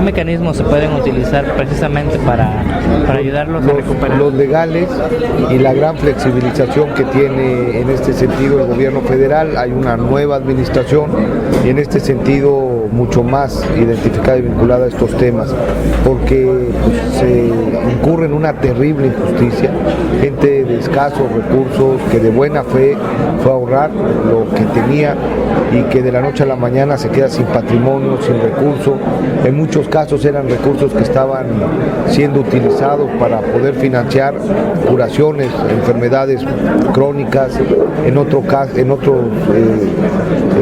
mecanismos se pueden utilizar precisamente para ayudarlos a recuperar? Los legales y la gran flexibilización que tiene en este sentido el gobierno federal. Hay una nueva administración y en este sentido mucho más identificada y vinculada a estos temas, porque se incurre en una terrible injusticia. Gente de escasos recursos que de buena fe fue a ahorrar lo que tenía y que de la noche a la mañana se queda sin patrimonio, sin recursos. En muchos casos eran recursos que estaban siendo utilizados para poder financiar curaciones, enfermedades crónicas. En otros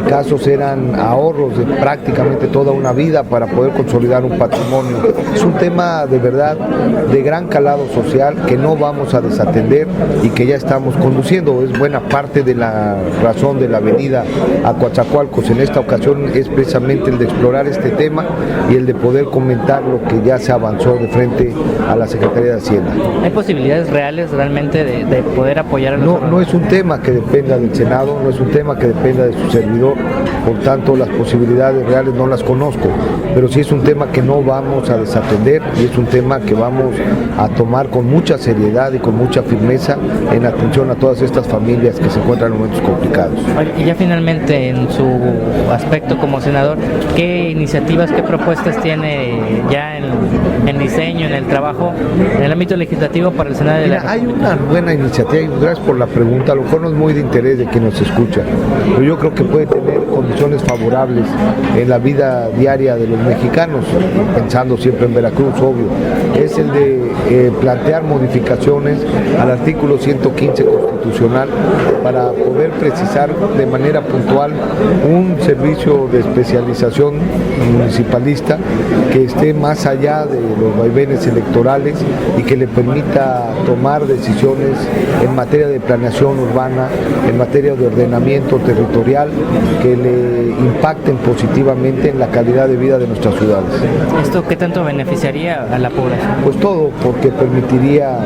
casos eran ahorros de prácticamente toda una vida para poder consolidar un patrimonio. Es un tema de verdad de gran calado social que no vamos a desatender y que ya estamos conduciendo. Es buena parte de la razón de la avenida a Coatzacoalcos en esta ocasión es precisamente el de explorar este tema y el de poder comentar lo que ya se avanzó de frente a la Secretaría de Hacienda. ¿Hay posibilidades reales realmente de poder apoyar a los No es un tema que dependa del Senado, no es un tema que dependa de su servidor, por tanto las posibilidades reales no las conozco, pero sí es un tema que no vamos a desatender y es un tema que vamos a tomar con mucha seriedad y con mucha firmeza en atención a todas estas familias que se encuentran en momentos complicados. Y ya finalmente, en su aspecto como senador, ¿qué iniciativas, qué propuestas tiene ya en diseño, en el trabajo, en el ámbito legislativo para el Senado de la República? Hay una buena iniciativa y gracias por la pregunta. A lo mejor no es muy de interés de quien nos escucha, pero yo creo que puede tener condiciones favorables en la vida diaria de los mexicanos, pensando siempre en Veracruz, obvio. Es el de plantear modificaciones al artículo 115 constitucional para poder precisar de manera puntual un servicio de especialización municipalista que esté más allá de los vaivenes electorales y que le permita tomar decisiones en materia de planeación urbana, en materia de ordenamiento territorial, que le impacten positivamente en la calidad de vida de nuestras ciudades. ¿Esto qué tanto beneficiaría a la población? Pues todo, porque permitiría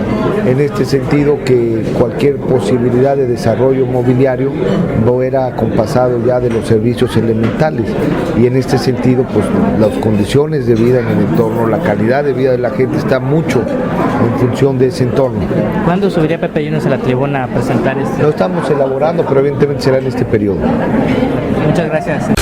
en este sentido que cualquier posibilidad de desarrollo mobiliario no era acompasado ya de los servicios elementales y en este sentido pues las condiciones de vida en el entorno, la calidad de vida de la gente está mucho en función de ese entorno. ¿Cuándo subiría Pepe Yunes a la tribuna a presentar este? Lo estamos elaborando, pero evidentemente será en este periodo. Muchas gracias.